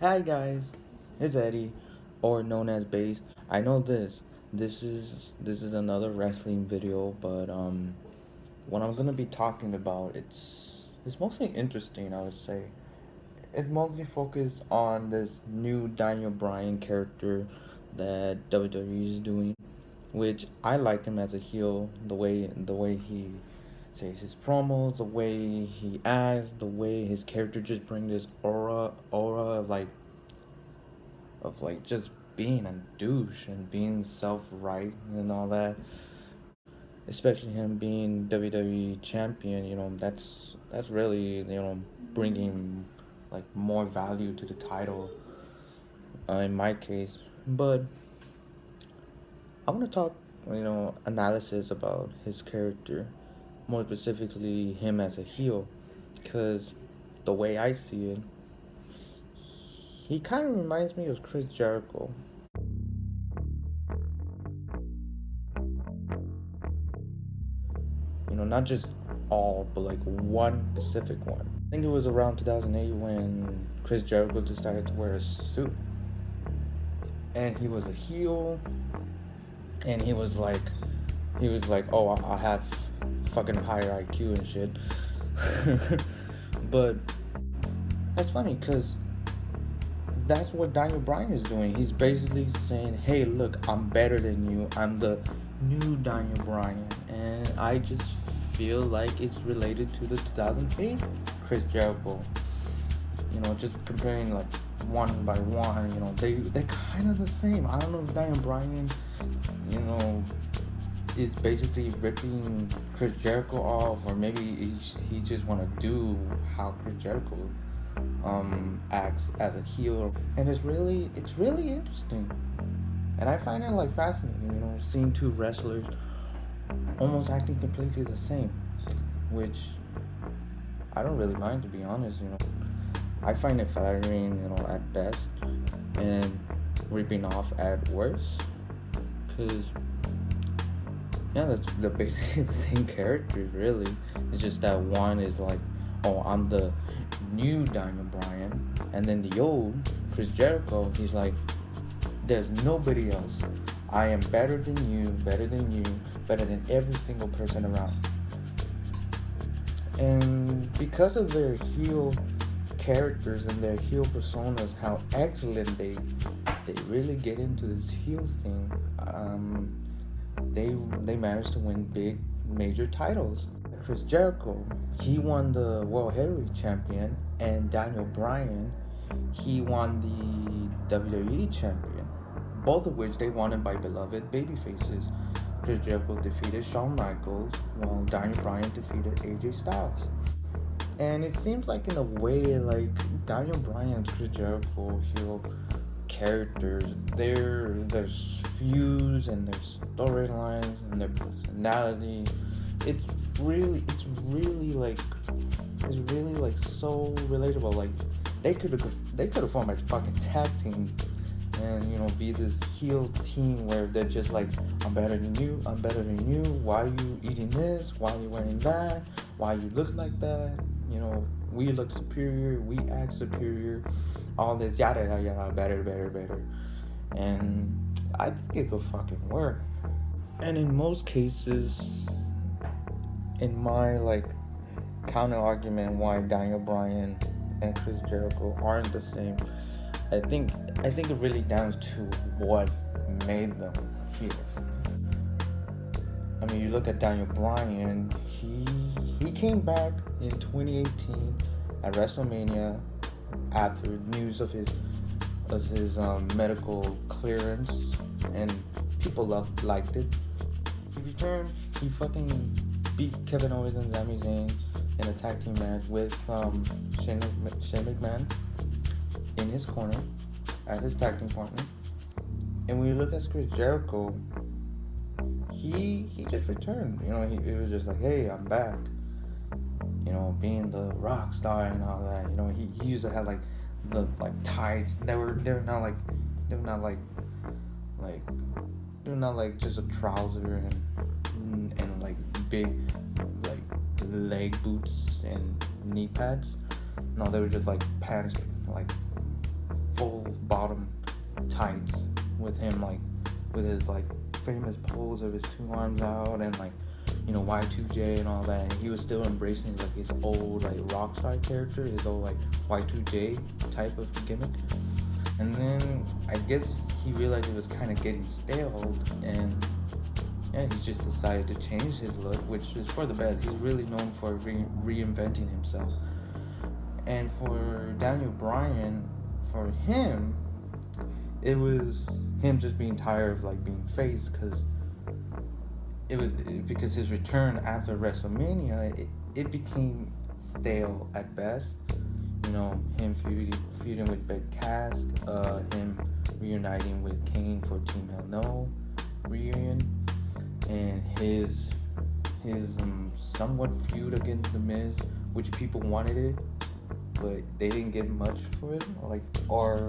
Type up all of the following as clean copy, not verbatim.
Hi guys, it's Eddie, or known as Base. I know this is another wrestling video, but what I'm gonna be talking about it's mostly interesting. I would say it's mostly focused on this new Daniel Bryan character that WWE is doing, which I like him as a heel. The way he says his promos, the way he acts, the way his character just brings this aura of just being a douche and being self right and all that. Especially him being WWE champion, that's really bringing like more value to the title in my case. But I want to talk analysis about his character, more specifically him as a heel, because the way I see it, he kind of reminds me of Chris Jericho. Not just all, but like one specific one. I think it was around 2008 when Chris Jericho decided to wear a suit. And he was a heel, and he was like, oh, I have fucking higher IQ and shit. But that's funny because that's what Daniel Bryan is doing. He's basically saying, hey, look, I'm better than you. I'm the new Daniel Bryan. And I just feel like it's related to the 2008 Chris Jericho. Just comparing like one by one, they're kind of the same. I don't know if Daniel Bryan, is basically ripping Chris Jericho off, or maybe he just want to do how Chris Jericho acts as a heel, and it's really interesting, and I find it like fascinating, seeing two wrestlers almost acting completely the same, which I don't really mind, to be honest. I find it flattering, at best, and ripping off at worst, because they're basically the same characters, really. It's just that one is like, oh, I'm the new Daniel Bryan, and then the old Chris Jericho, he's like, there's nobody else. I am better than you, better than every single person around. And because of their heel characters and their heel personas, how excellent they really get into this heel thing, they managed to win big major titles. Chris Jericho, he won the World Heavyweight Champion, and Daniel Bryan, he won the WWE Champion, both of which they won by beloved babyfaces. Chris Jericho defeated Shawn Michaels, while Daniel Bryan defeated AJ Styles. And it seems like, in a way, like Daniel Bryan and Chris Jericho heel characters, there's feuds and there's storylines and their personality. It's really like so relatable. Like they could have formed a fucking tag team and be this heel team where they're just like, I'm better than you, why are you eating this, why are you wearing that, why you look like that, we look superior, we act superior, all this yada yada yada, better, and I think it could fucking work. And in most cases, in my like counter argument why Daniel Bryan and Chris Jericho aren't the same, I think it really down to what made them heels. I mean, you look at Daniel Bryan, he came back in 2018 at WrestleMania after news of his medical clearance, and people liked it. He returned. He fucking beat Kevin Owens and Sami Zayn in a tag team match with Shane McMahon in his corner as his tag team partner. And when you look at Chris Jericho, he just returned. He was just like, hey, I'm back. Being the rock star and all that. He used to have like the tights. They're not like just a trouser and like big like leg boots and knee pads. No, they were just like pants, like bottom tights with him, like with his like famous pose of his two arms out and like, you know, Y2J and all that. And he was still embracing like his old like rock star character, his old like Y2J type of gimmick. And then I guess he realized it was kind of getting stale, and yeah, he just decided to change his look, which is for the best. He's really known for reinventing himself. And for Daniel Bryan, for him, it was him just being tired of like being face, because his return after WrestleMania, it became stale at best. You know, him feuding with Big Cass, him reuniting with Kane for Team Hell No reunion, and his somewhat feud against The Miz, which people wanted it, but they didn't get much for it. Like, or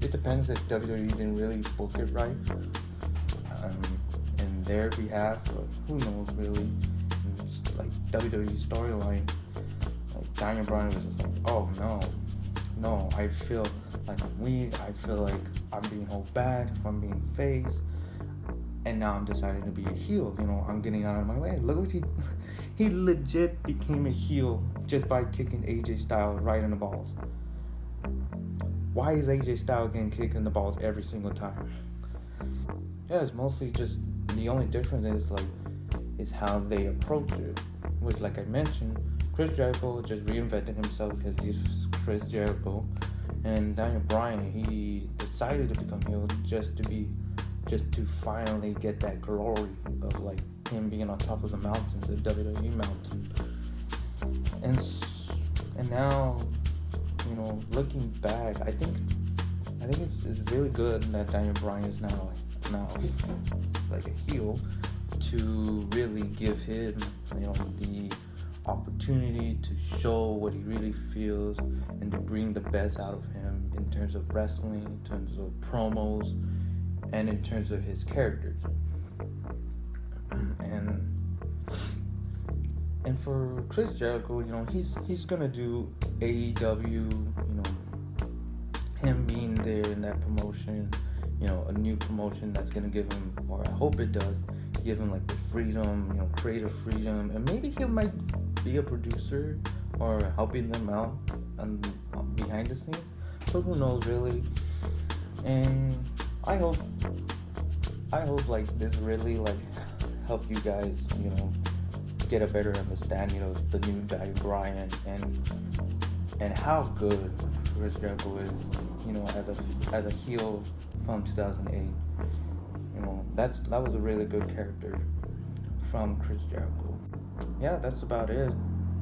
it depends if WWE didn't really book it right in their behalf, but who knows really. It's like WWE storyline, like Daniel Bryan was just like, oh no, I feel like I'm weak, I feel like I'm being held back if I'm being face, and now I'm deciding to be a heel. You know, I'm getting out of my way. Look what he legit became a heel just by kicking AJ Styles right in the balls. Why is AJ Styles getting kicked in the balls every single time? Yeah, it's mostly just, the only difference is how they approach it. Which, like I mentioned, Chris Jericho just reinvented himself because he's Chris Jericho, and Daniel Bryan, he decided to become heel just to finally get that glory of like him being on top of the mountain, the WWE mountain. And now, you know, looking back, I think it's really good that Daniel Bryan is now like a heel, to really give him, you know, the opportunity to show what he really feels and to bring the best out of him in terms of wrestling, in terms of promos, and in terms of his characters. And for Chris Jericho, you know, he's gonna do AEW, you know, him being there in that promotion, you know, a new promotion that's gonna give him, or I hope it does, give him like the freedom, you know, creative freedom, and maybe he might be a producer or helping them out behind the scenes. So who knows really? And I hope like this really like help you guys, you know, get a better understanding of the new Daniel Bryan and how good Chris Jericho is, you know, as a heel from 2008. You know, that was a really good character from Chris Jericho. Yeah, that's about it.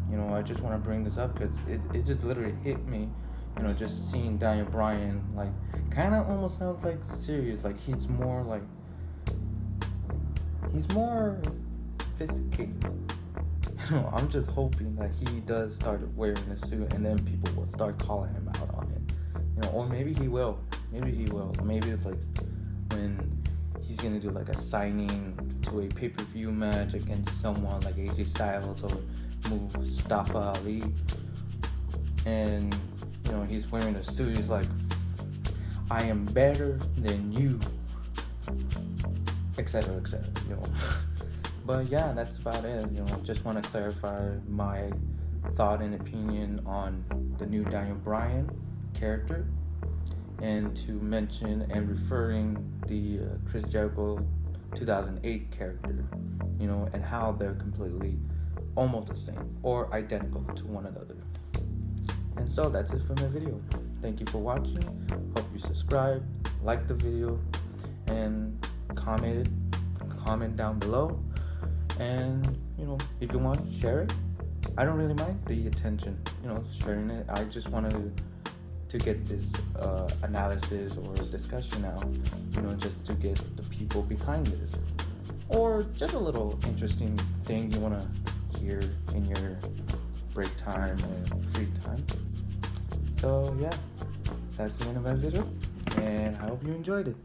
You know, I just want to bring this up because it just literally hit me, you know, just seeing Daniel Bryan, like, kind of almost sounds like serious, like he's more sophisticated. You know, I'm just hoping that he does start wearing a suit and then people will start calling him out on it. You know, or maybe he will. Maybe it's like when he's gonna do like a signing to a pay-per-view match against someone like AJ Styles or Mustafa Ali, and you know, he's wearing a suit. He's like, I am better than you, etc., you know. But yeah, that's about it. You know, just want to clarify my thought and opinion on the new Daniel Bryan character, and to mention and referring the Chris Jericho 2008 character, you know, and how they're completely almost the same or identical to one another. And so that's it for my video. Thank you for watching. Hope you subscribe, like the video, and comment down below. And you know, if you want, share it. I don't really mind the attention, you know, sharing it. I just wanted to get this analysis or discussion out, you know, just to get the people behind this, or just a little interesting thing you want to hear in your break time or free time. So yeah, that's the end of my video, and I hope you enjoyed it.